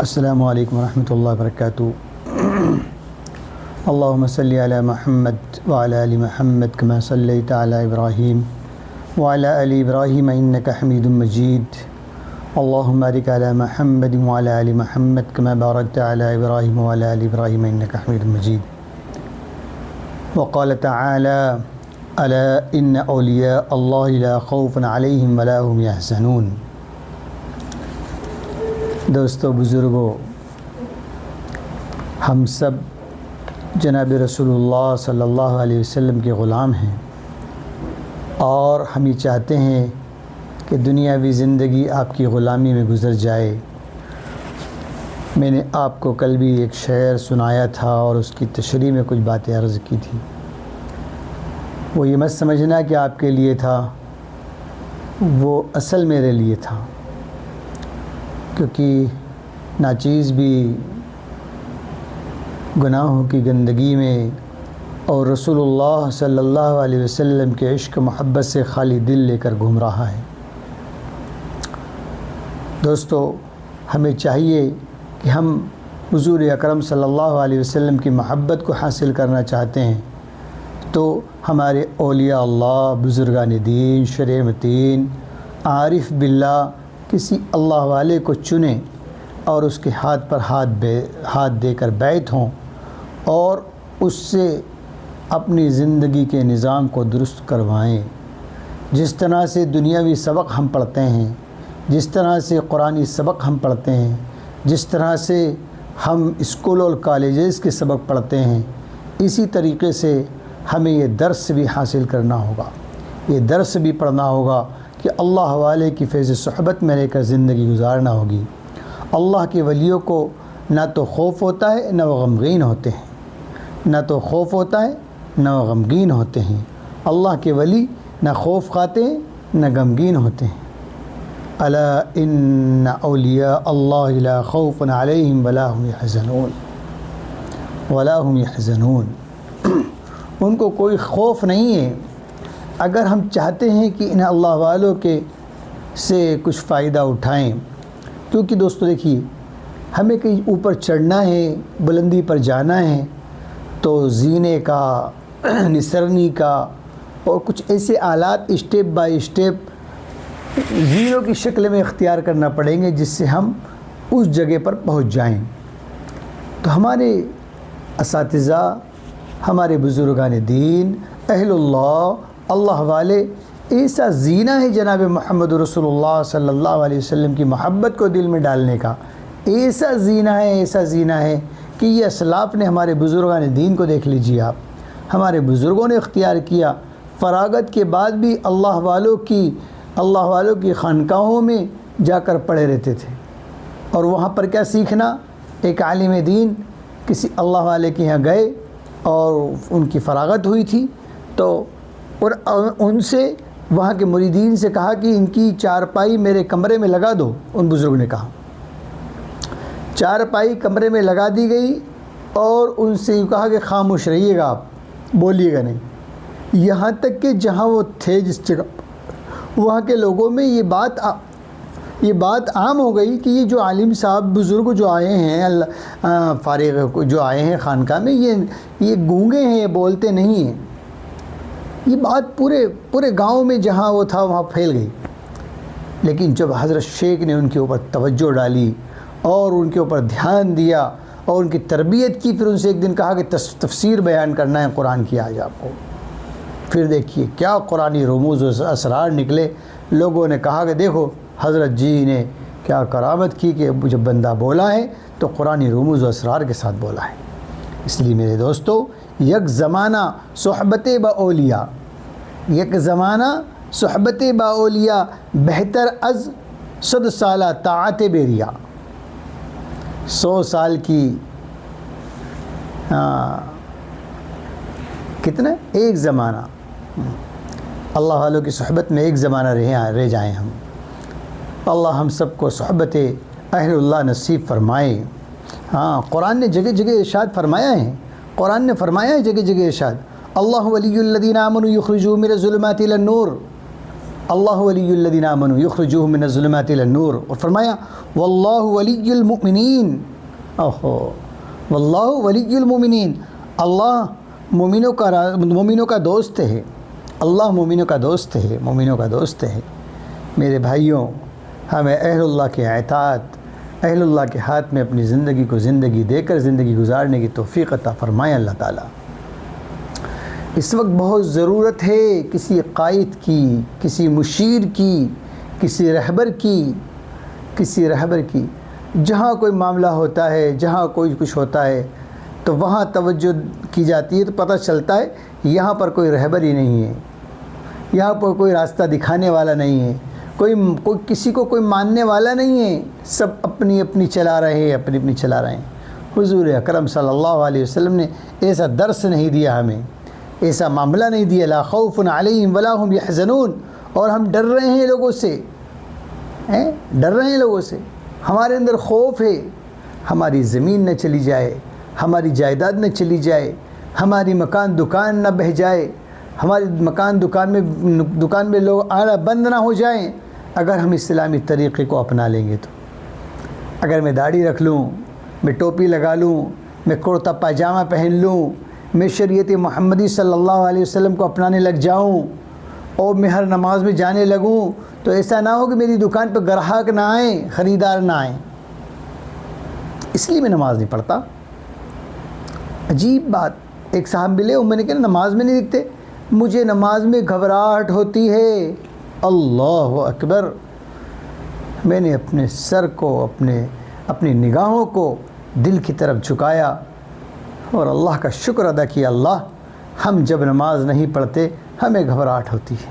السلام علیکم ورحمۃ اللہ وبرکاتہ۔ اللہم صلی علی محمد وعلی آل محمد کما صلیت علی ابراہیم وعلی آل ابراہیم انک حمید مجید۔ اللہم بارک علی محمد وعلی آل محمد کما بارکت علی ابراہیم وعلی آل ابراہیم انک حمید مجید۔ وقال تعالی الا ان اولیاء اللہ لا خوف علیہم ولا هم یحزنون۔ دوستو، بزرگوں، ہم سب جناب رسول اللہ صلی اللہ علیہ وسلم کے غلام ہیں، اور ہم یہ چاہتے ہیں کہ دنیاوی زندگی آپ کی غلامی میں گزر جائے۔ میں نے آپ کو کل بھی ایک شعر سنایا تھا اور اس کی تشریح میں کچھ باتیں عرض کی تھی۔ وہ یہ مت سمجھنا کہ آپ کے لیے تھا، وہ اصل میرے لیے تھا، کیونکہ ناچیز بھی گناہوں کی گندگی میں اور رسول اللہ صلی اللہ علیہ وسلم کے عشق محبت سے خالی دل لے کر گھوم رہا ہے۔ دوستو، ہمیں چاہیے کہ ہم حضور اکرم صلی اللہ علیہ وسلم کی محبت کو حاصل کرنا چاہتے ہیں تو ہمارے اولیاء اللہ، بزرگان دین، شریعتین، عارف باللہ کسی اللہ والے کو چنیں اور اس کے ہاتھ پر ہاتھ دے کر بیعت ہوں اور اس سے اپنی زندگی کے نظام کو درست کروائیں۔ جس طرح سے دنیاوی سبق ہم پڑھتے ہیں، جس طرح سے قرآنی سبق ہم پڑھتے ہیں، جس طرح سے ہم اسکول اور کالجز کے سبق پڑھتے ہیں، اسی طریقے سے ہمیں یہ درس بھی حاصل کرنا ہوگا، یہ درس بھی پڑھنا ہوگا کہ اللہ والے کی فیض صحبت میں رہ کر زندگی گزارنا ہوگی۔ اللہ کے ولیوں کو نہ تو خوف ہوتا ہے نہ وہ غمگین ہوتے ہیں، نہ تو خوف ہوتا ہے نہ وہ غمگین ہوتے ہیں۔ اللہ کے ولی نہ خوف کھاتے ہیں نہ غمگین ہوتے ہیں۔ الا ان اولیاء اللہ لا خوف علیہم ولا هم یحزنون ولا هم یحزنون۔ ان کو کوئی خوف نہیں ہے۔ اگر ہم چاہتے ہیں کہ ان اللہ والوں کے سے کچھ فائدہ اٹھائیں، کیونکہ دوستو دیکھیے، ہمیں کہیں اوپر چڑھنا ہے، بلندی پر جانا ہے تو زینے کا، نسرنی کا اور کچھ ایسے آلات اسٹیپ بائی اسٹیپ زیرو کی شکل میں اختیار کرنا پڑیں گے جس سے ہم اس جگہ پر پہنچ جائیں۔ تو ہمارے اساتذہ، ہمارے بزرگان دین، اہل اللہ، اللہ والے ایسا زینہ ہے جناب محمد رسول اللہ صلی اللہ علیہ وسلم کی محبت کو دل میں ڈالنے کا، ایسا زینہ ہے، ایسا زینہ ہے کہ یہ اسلاف نے، ہمارے بزرگان دین کو دیکھ لیجیے آپ، ہمارے بزرگوں نے اختیار کیا، فراغت کے بعد بھی اللہ والوں کی خانقاہوں میں جا کر پڑھے رہتے تھے۔ اور وہاں پر کیا سیکھنا؟ ایک عالم دین کسی اللہ والے کے یہاں گئے اور ان کی فراغت ہوئی تھی تو اور ان سے، وہاں کے مریدین سے کہا کہ ان کی چارپائی میرے کمرے میں لگا دو۔ ان بزرگ نے کہا، چارپائی کمرے میں لگا دی گئی اور ان سے یہ کہا کہ خاموش رہیے گا، آپ بولیے گا نہیں۔ یہاں تک کہ جہاں وہ تھے، جس جگہ، وہاں کے لوگوں میں یہ بات عام ہو گئی کہ یہ جو عالم صاحب بزرگ جو آئے ہیں، فارغ جو آئے ہیں خانقاہ میں، یہ گونگے ہیں، یہ بولتے نہیں ہیں۔ یہ بات پورے گاؤں میں جہاں وہ تھا وہاں پھیل گئی۔ لیکن جب حضرت شیخ نے ان کے اوپر توجہ ڈالی اور ان کے اوپر دھیان دیا اور ان کی تربیت کی، پھر ان سے ایک دن کہا کہ تفسیر بیان کرنا ہے قرآن کی آج آپ کو۔ پھر دیکھیے کیا قرآنی رموز و اسرار نکلے۔ لوگوں نے کہا کہ دیکھو حضرت جی نے کیا کرامت کی کہ جب بندہ بولا ہے تو قرآنی رموز و اسرار کے ساتھ بولا ہے۔ اس لیے میرے دوستو، یک زمانہ صحبت با اولیاء، یک زمانہ صحبت با اولیاء بہتر از 100 سالہ طاعت بیریا۔ 100 سال کی کتنا؟ ایک زمانہ اللہ والوں کی صحبت میں ایک زمانہ رہ جائیں ہم۔ اللہ ہم سب کو صحبت اہل اللہ نصیب فرمائے۔ قرآن نے جگہ جگہ ارشاد فرمایا ہے، قرآن نے فرمایا ہے جگہ جگہ ارشاد، اللہ ولی الذین آمنوا یخرجون من الظلمات الی النور۔ اللہ ولی الذین آمنوا یخرجوہم من الظلمات الی النور، اور فرمایا واللہ ولی المؤمنین، واللہ ولی المؤمنین، اللہ مومنوں کا دوست ہے، اللہ مومنوں کا دوست ہے، مومنوں کا دوست ہے۔ میرے بھائیوں، ہمیں اہل اللہ کے اطاعت، اہل اللہ کے ہاتھ میں اپنی زندگی کو زندگی دے کر زندگی گزارنے کی توفیق عطا فرمائے اللہ تعالیٰ۔ اس وقت بہت ضرورت ہے کسی قائد کی، کسی مشیر کی، کسی رہبر کی، جہاں کوئی معاملہ ہوتا ہے، جہاں کوئی کچھ ہوتا ہے تو وہاں توجہ کی جاتی ہے، تو پتہ چلتا ہے یہاں پر کوئی رہبر ہی نہیں ہے، یہاں پر کوئی راستہ دکھانے والا نہیں ہے، کوئی کسی کو کوئی ماننے والا نہیں ہے، سب اپنی چلا رہے ہیں۔ حضور اکرم صلی اللہ علیہ وسلم نے ایسا درس نہیں دیا ہمیں، ایسا معاملہ نہیں دیا، لا خوف علیہم ولا هم یحزنون، اور ہم ڈر رہے ہیں لوگوں سے، ہمارے اندر خوف ہے، ہماری زمین نہ چلی جائے، ہماری جائیداد نہ چلی جائے، ہماری مکان دکان نہ بہہ جائے، ہماری دکان میں لوگ آنا بند نہ ہو جائیں اگر ہم اسلامی طریقے کو اپنا لیں گے تو۔ اگر میں داڑھی رکھ لوں، میں ٹوپی لگا لوں، میں کرتا پاجامہ پہن لوں، میں شریعت محمدی صلی اللہ علیہ وسلم کو اپنانے لگ جاؤں اور میں ہر نماز میں جانے لگوں، تو ایسا نہ ہو کہ میری دکان پہ گراہک نہ آئیں، خریدار نہ آئیں، اس لیے میں نماز نہیں پڑھتا۔ عجیب بات، ایک صاحب ملے اور میں نے کہا نماز میں نہیں دکھتے، مجھے نماز میں گھبراہٹ ہوتی ہے۔ اللہ اکبر، میں نے اپنے سر کو، اپنی نگاہوں کو دل کی طرف جھکایا اور اللہ کا شکر ادا کیا، اللہ ہم جب نماز نہیں پڑھتے ہمیں گھبراہٹ ہوتی ہے،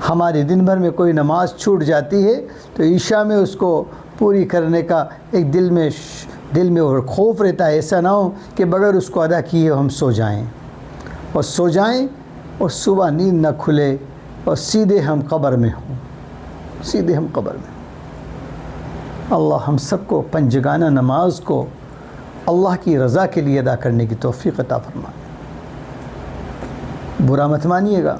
ہمارے دن بھر میں کوئی نماز چھوٹ جاتی ہے تو عشاء میں اس کو پوری کرنے کا ایک دل میں اور خوف رہتا ہے، ایسا نہ ہو کہ بغیر اس کو ادا کیے ہم سو جائیں اور صبح نیند نہ کھلے اور سیدھے ہم قبر میں ہوں۔ اللہ ہم سب کو پنجگانہ نماز کو اللہ کی رضا کے لیے ادا کرنے کی توفیق عطا فرمائے۔ برا مت مانیے گا،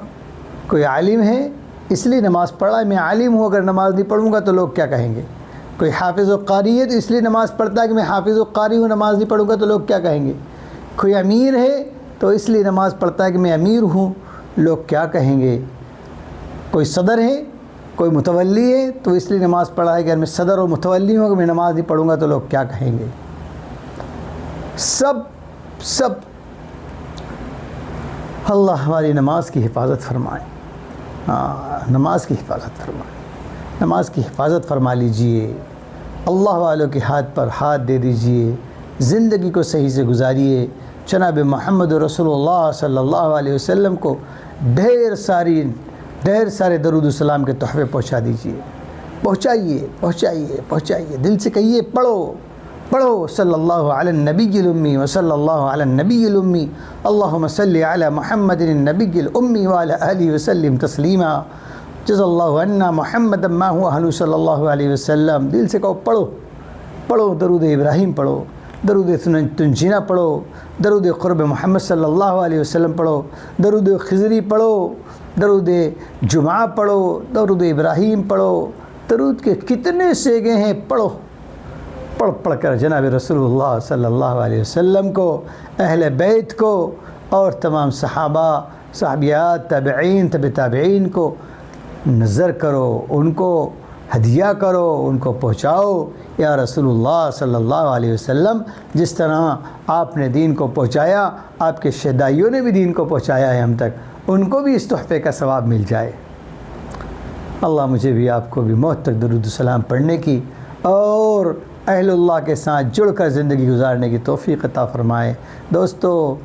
کوئی عالم ہے اس لیے نماز پڑھا ہے، میں عالم ہوں، اگر نماز نہیں پڑھوں گا تو لوگ کیا کہیں گے؟ کوئی حافظ و قاری ہے تو اس لیے نماز پڑھتا ہے کہ میں حافظ و قاری ہوں، نماز نہیں پڑھوں گا تو لوگ کیا کہیں گے؟ کوئی امیر ہے تو اس لیے نماز پڑھتا ہے کہ میں امیر ہوں، لوگ کیا کہیں گے؟ کوئی صدر ہے، کوئی متولی ہے تو اس لیے نماز پڑھا ہے کہ اگر میں صدر اور متولی ہوں، اگر میں نماز نہیں پڑھوں گا تو لوگ کیا کہیں گے؟ سب اللہ ہماری نماز کی حفاظت فرمائے، نماز کی حفاظت فرما لیجئے، اللہ والوں کے ہاتھ پر ہاتھ دے دیجئے، زندگی کو صحیح سے گزاریے، جناب محمد رسول اللہ صلی اللہ علیہ وسلم کو ڈھیر سارے درود و سلام کے تحفے پہنچا دیجئے، پہنچائیے، دل سے کہیے، پڑھو صلی اللہ علی النبی الامی وصلی اللہ علی النبی الامی، اللہم صلی علی محمد النبی الامی وعلی آلہ وسلم تسلیما، جزا اللہ عنا محمد ما هو اہل صلی اللہ علیہ وسلم۔ دل سے کہو، پڑھو، درود ابراہیم پڑھو، درود تنجینا پڑھو، درود قرب محمد صلی اللہ علیہ وسلم پڑھو، درود خضری پڑھو، درود جمعہ پڑھو، درود ابراہیم پڑھو، درود کے کتنے سیگے ہیں، پڑھ کر جناب رسول اللہ صلی اللہ علیہ وسلم کو، اہل بیت کو اور تمام صحابہ، صحابیات، تابعین، تابعین کو نظر کرو، ان کو ہدیہ کرو، ان کو پہنچاؤ، یا رسول اللہ صلی اللہ علیہ وسلم جس طرح آپ نے دین کو پہنچایا، آپ کے شہدائیوں نے بھی دین کو پہنچایا ہے ہم تک، ان کو بھی اس تحفے کا ثواب مل جائے۔ اللہ مجھے بھی آپ کو بھی موت تک درود و سلام پڑھنے کی اور اہل اللہ کے ساتھ جڑ کر زندگی گزارنے کی توفیق عطا فرمائے۔ دوستو،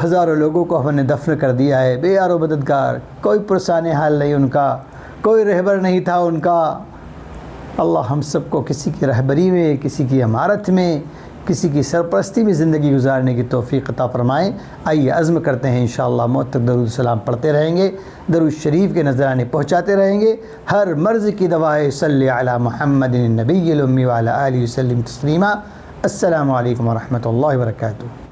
ہزاروں لوگوں کو ہم نے دفن کر دیا ہے، بے یار و مددگار، کوئی پرسان حال نہیں ان کا، کوئی رہبر نہیں تھا ان کا۔ اللہ ہم سب کو کسی کی رہبری میں، کسی کی امارت میں، کسی کی سرپرستی میں زندگی گزارنے کی توفیق عطا فرمائے۔ آئیے عزم کرتے ہیں انشاءاللہ موت تک درود السلام پڑھتے رہیں گے، درود شریف کے نذرانے پہنچاتے رہیں گے، ہر مرض کی دوائے صلی علی محمد النبی الامی وعلی آلہ وسلم تسلیما۔ السلام علیکم ورحمۃ اللہ وبرکاتہ۔